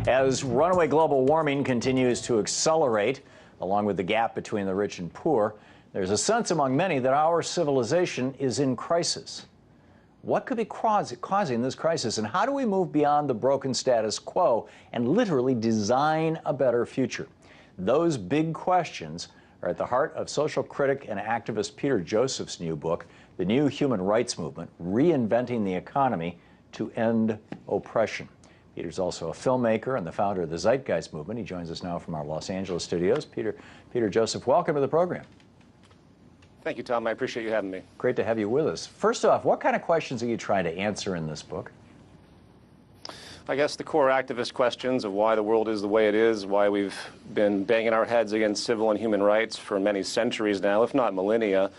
As runaway global warming continues to accelerate, along with the gap between the rich and poor, there's a sense among many that our civilization is in crisis. What could be causing this crisis, and how do we move beyond the broken status quo and literally design a better future? Those big questions are at the heart of social critic and activist Peter Joseph's new book, The New Human Rights Movement, Reinventing the Economy to End Oppression. Peter's also a filmmaker and the founder of the Zeitgeist movement. He joins us now from our Los Angeles studios. Peter Joseph, welcome to the program. Thank you, Tom. I appreciate you having me. Great to have you with us. First off, what kind of questions are you trying to answer in this book? I guess the core activist questions of why the world is the way it is, why we've been banging our heads against civil and human rights for many centuries now, if not millennia,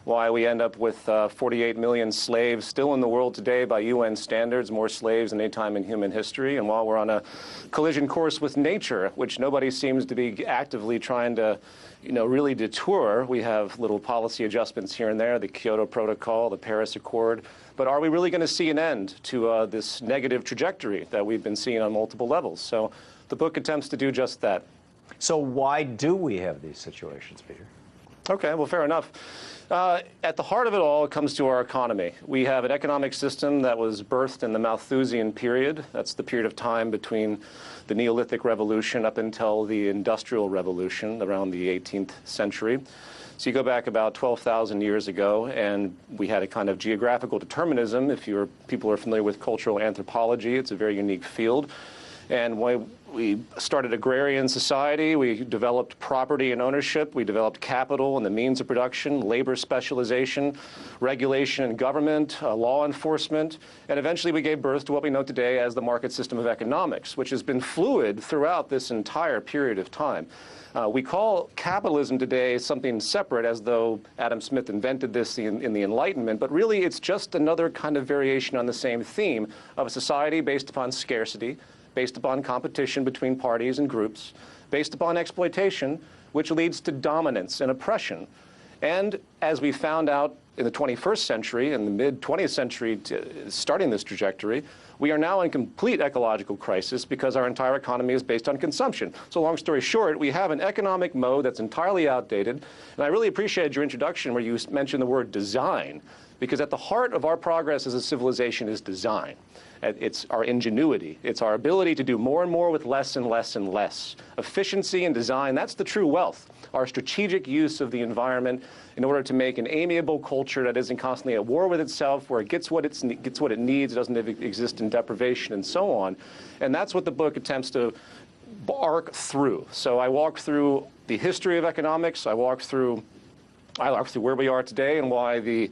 why we end up with 48 million slaves still in the world today by UN standards, more slaves than any time in human history, and while we're on a collision course with nature, which nobody seems to be actively trying to really detour. We have little policy adjustments here and there, the Kyoto Protocol, the Paris Accord, but are we really going to see an end to this negative trajectory that we've been seeing on multiple levels? So the book attempts to do just that. So why do we have these situations, Peter? Okay, well, fair enough. At the heart of it all, it comes to our economy. We have an economic system that was birthed in the Malthusian period. That's the period of time between the Neolithic Revolution up until the Industrial Revolution around the 18th century. So you go back about 12,000 years ago, and we had a kind of geographical determinism. If people are familiar with cultural anthropology, it's a very unique field. And we started agrarian society, we developed property and ownership, we developed capital and the means of production, labor specialization, regulation and government, law enforcement, and eventually we gave birth to what we know today as the market system of economics, which has been fluid throughout this entire period of time. We call capitalism today something separate, as though Adam Smith invented this in the Enlightenment, but really it's just another kind of variation on the same theme of a society based upon scarcity, based upon competition between parties and groups, based upon exploitation, which leads to dominance and oppression. And as we found out in the 21st century, in the mid-20th century, starting this trajectory, we are now in complete ecological crisis because our entire economy is based on consumption. So long story short, we have an economic mode that's entirely outdated. And I really appreciated your introduction where you mentioned the word design, because at the heart of our progress as a civilization is design. It's our ingenuity. It's our ability to do more and more with less and less and less. Efficiency and design, that's the true wealth. Our strategic use of the environment in order to make an amiable culture that isn't constantly at war with itself, where it gets what it needs, doesn't exist in deprivation, and so on. And that's what the book attempts to arc through. So I walk through the history of economics. I walk through where we are today and why the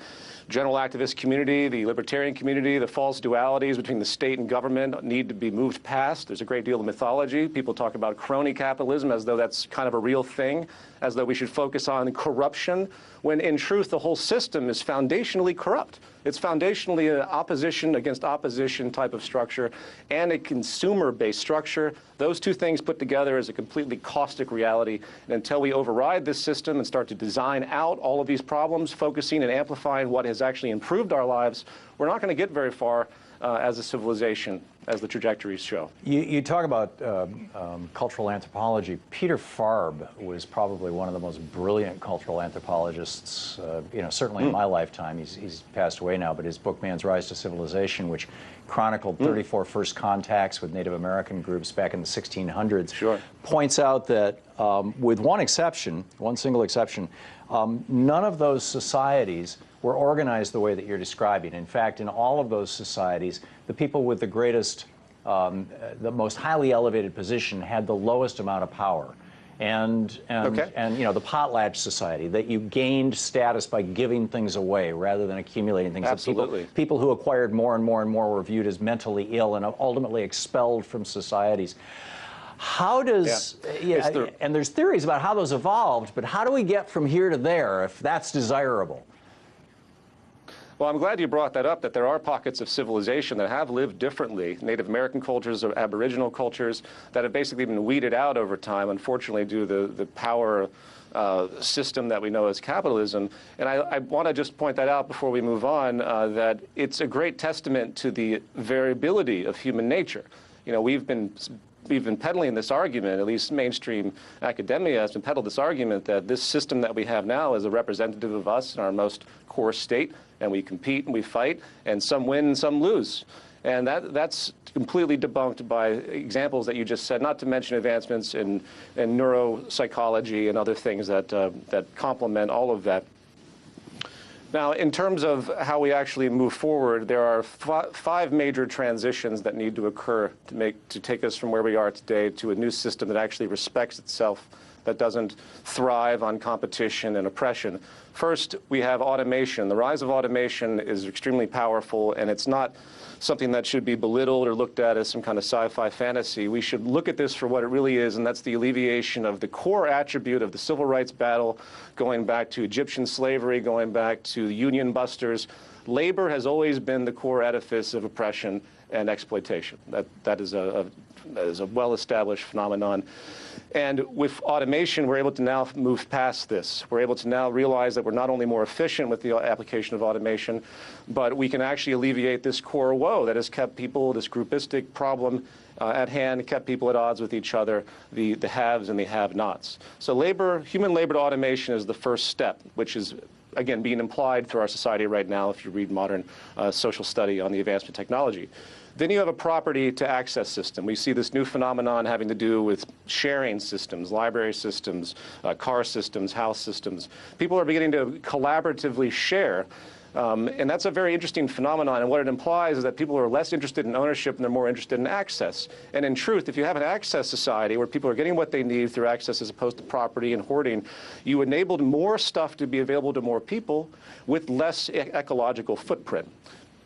general activist community, the libertarian community, the false dualities between the state and government need to be moved past. There's a great deal of mythology. People talk about crony capitalism as though that's kind of a real thing, as though we should focus on corruption, when in truth the whole system is foundationally corrupt. It's foundationally an opposition against opposition type of structure and a consumer-based structure. Those two things put together is a completely caustic reality. And until we override this system and start to design out all of these problems, focusing and amplifying what has actually improved our lives, we're not going to get very far as a civilization, as the trajectories show. You talk about cultural anthropology. Peter Farb was probably one of the most brilliant cultural anthropologists, certainly in my lifetime. He's passed away now, but his book, Man's Rise to Civilization, which chronicled 34 first contacts with Native American groups back in the 1600s, points out that with one single exception, none of those societies were organized the way that you're describing. In fact, in all of those societies, the people with the greatest, the most highly elevated position had the lowest amount of power. And the potlatch society, that you gained status by giving things away rather than accumulating things. Absolutely. People who acquired more and more and more were viewed as mentally ill and ultimately expelled from societies. How does, and there's theories about how those evolved, but how do we get from here to there if that's desirable? Well, I'm glad you brought that up, that there are pockets of civilization that have lived differently. Native American cultures or Aboriginal cultures that have basically been weeded out over time, unfortunately, due to the power system that we know as capitalism. And I want to just point that out before we move on, that it's a great testament to the variability of human nature. You know, we've been peddling this argument, at least mainstream academia has been peddled this argument that this system that we have now is a representative of us in our most core state, and we compete and we fight, and some win and some lose. And that's completely debunked by examples that you just said, not to mention advancements in neuropsychology and other things that complement all of that. Now, in terms of how we actually move forward, there are five major transitions that need to occur to take us from where we are today to a new system that actually respects itself, that doesn't thrive on competition and oppression. First, we have automation. The rise of automation is extremely powerful, and it's not something that should be belittled or looked at as some kind of sci-fi fantasy. We should look at this for what it really is, and that's the alleviation of the core attribute of the civil rights battle, going back to Egyptian slavery, going back to the union busters. Labor has always been the core edifice of oppression and exploitation. That is a well-established phenomenon. And with automation, we're able to now move past this. We're able to now realize that we're not only more efficient with the application of automation, but we can actually alleviate this core woe that has kept people, this groupistic problem at hand, kept people at odds with each other, the haves and the have-nots. So human labor to automation is the first step, which is, again, being implied through our society right now if you read modern social study on the advancement of technology. Then you have a property to access system. We see this new phenomenon having to do with sharing systems, library systems, car systems, house systems. People are beginning to collaboratively share. And that's a very interesting phenomenon. And what it implies is that people are less interested in ownership and they're more interested in access. And in truth, if you have an access society where people are getting what they need through access as opposed to property and hoarding, you enabled more stuff to be available to more people with less ecological footprint.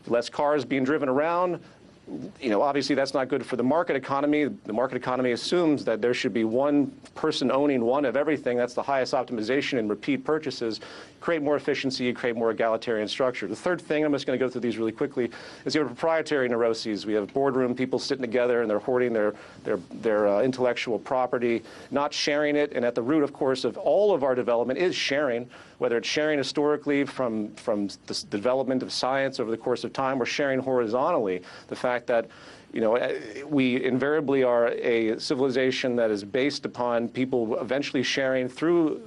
Less cars being driven around. You know, obviously that's not good for the market economy. The market economy assumes that there should be one person owning one of everything. That's the highest optimization in repeat purchases. Create more efficiency, create more egalitarian structure. The third thing, I'm just going to go through these really quickly, is you have proprietary neuroses. We have boardroom people sitting together and they're hoarding their intellectual property, not sharing it. And at the root, of course, of all of our development is sharing, whether it's sharing historically from the development of science over the course of time, or sharing horizontally. The fact that, you know, we invariably are a civilization that is based upon people eventually sharing through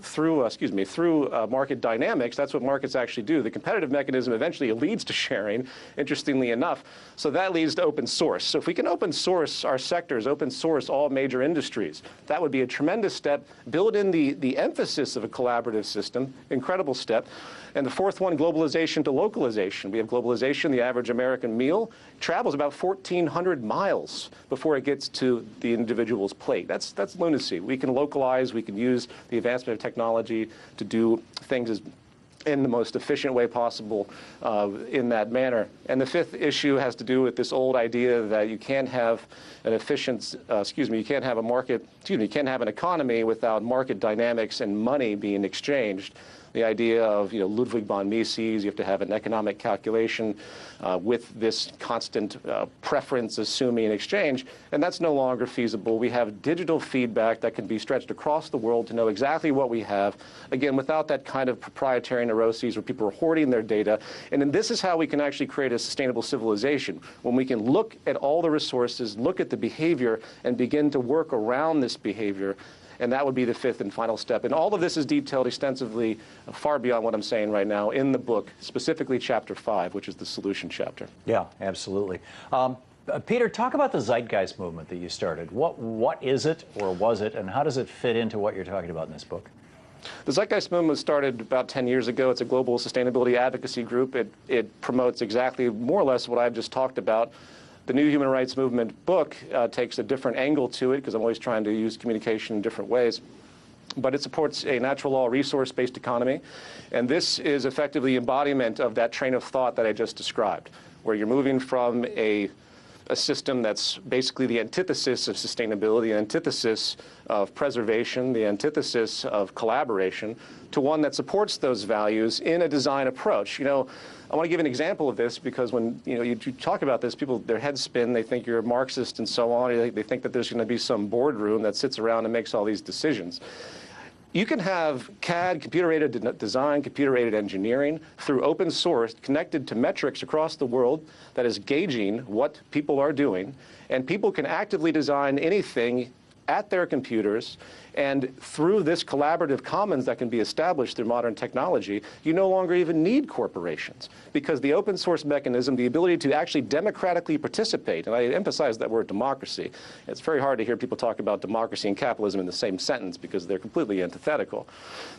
market dynamics. That's what markets actually do. The competitive mechanism eventually leads to sharing, interestingly enough. So that leads to open source. So if we can open source our sectors, open source all major industries, that would be a tremendous step. Build in the emphasis of a collaborative system, incredible step. And the fourth one, globalization to localization. We have globalization. The average American meal travels about 1,400 miles before it gets to the individual's plate. That's lunacy. We can localize. We can use the advancement of technology to do things in the most efficient way possible in that manner. And the fifth issue has to do with this old idea that you can't have an you can't have you can't have an economy without market dynamics and money being exchanged. The idea of, you know, Ludwig von Mises, you have to have an economic calculation with this constant preference assuming exchange, and that's no longer feasible. We have digital feedback that can be stretched across the world to know exactly what we have, again, without that kind of proprietary neuroses where people are hoarding their data. And then this is how we can actually create a sustainable civilization, when we can look at all the resources, look at the behavior, and begin to work around this behavior. And that would be the fifth and final step. And all of this is detailed extensively, far beyond what I'm saying right now, in the book, specifically Chapter 5, which is the solution chapter. Yeah, absolutely. Peter, talk about the Zeitgeist movement that you started. What is it, or was it, and how does it fit into what you're talking about in this book? The Zeitgeist movement was started about 10 years ago. It's a global sustainability advocacy group. It promotes exactly more or less what I've just talked about. The New Human Rights Movement book takes a different angle to it, because I'm always trying to use communication in different ways. But it supports a natural law resource-based economy. And this is effectively embodiment of that train of thought that I just described, where you're moving from a system that's basically the antithesis of sustainability, the antithesis of preservation, the antithesis of collaboration, to one that supports those values in a design approach. You know, I want to give an example of this, because when you talk about this, people, their heads spin. They think you're a Marxist and so on. They think that there's going to be some boardroom that sits around and makes all these decisions. You can have CAD, computer-aided design, computer-aided engineering, through open source, connected to metrics across the world that is gauging what people are doing, and people can actively design anything at their computers, and through this collaborative commons that can be established through modern technology, you no longer even need corporations, because the open source mechanism, the ability to actually democratically participate, and I emphasize that word democracy. It's very hard to hear people talk about democracy and capitalism in the same sentence because they're completely antithetical.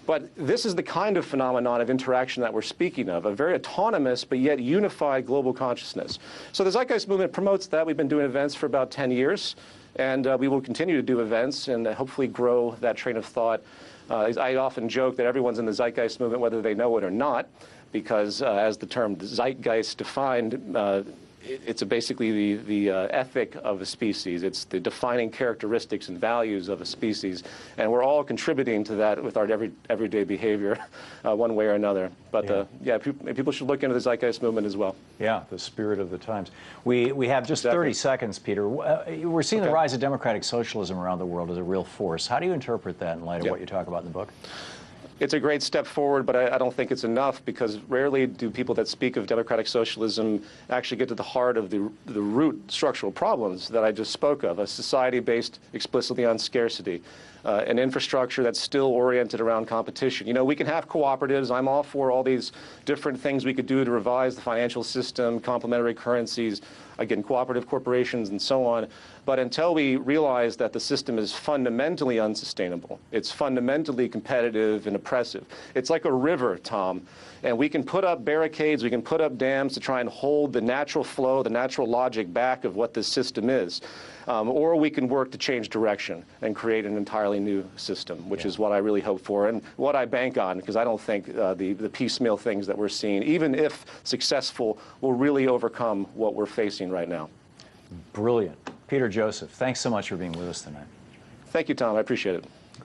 But this is the kind of phenomenon of interaction that we're speaking of, a very autonomous but yet unified global consciousness. So the Zeitgeist movement promotes that. We've been doing events for about 10 years. And we will continue to do events and hopefully grow that train of thought. I often joke that everyone's in the Zeitgeist movement, whether they know it or not, because as the term Zeitgeist defined, it's basically the ethic of a species. It's the defining characteristics and values of a species. And we're all contributing to that with our everyday behavior one way or another. But yeah, people should look into the Zeitgeist movement as well. Yeah, the spirit of the times. We have just 30 seconds, Peter. We're seeing the rise of democratic socialism around the world as a real force. How do you interpret that in light of what you talk about in the book? It's a great step forward, but I don't think it's enough, because rarely do people that speak of democratic socialism actually get to the heart of the root structural problems that I just spoke of: a society based explicitly on scarcity, an infrastructure that's still oriented around competition. You know, we can have cooperatives. I'm all for all these different things we could do to revise the financial system, complementary currencies, again, cooperative corporations, and so on. But until we realize that the system is fundamentally unsustainable, it's fundamentally competitive and oppressive. It's like a river, Tom, and we can put up barricades, we can put up dams to try and hold the natural flow, the natural logic back of what this system is. Or we can work to change direction and create an entirely new system, which is what I really hope for and what I bank on, because I don't think the piecemeal things that we're seeing, even if successful, will really overcome what we're facing right now. Brilliant. Peter Joseph, thanks so much for being with us tonight. Thank you, Tom. I appreciate it.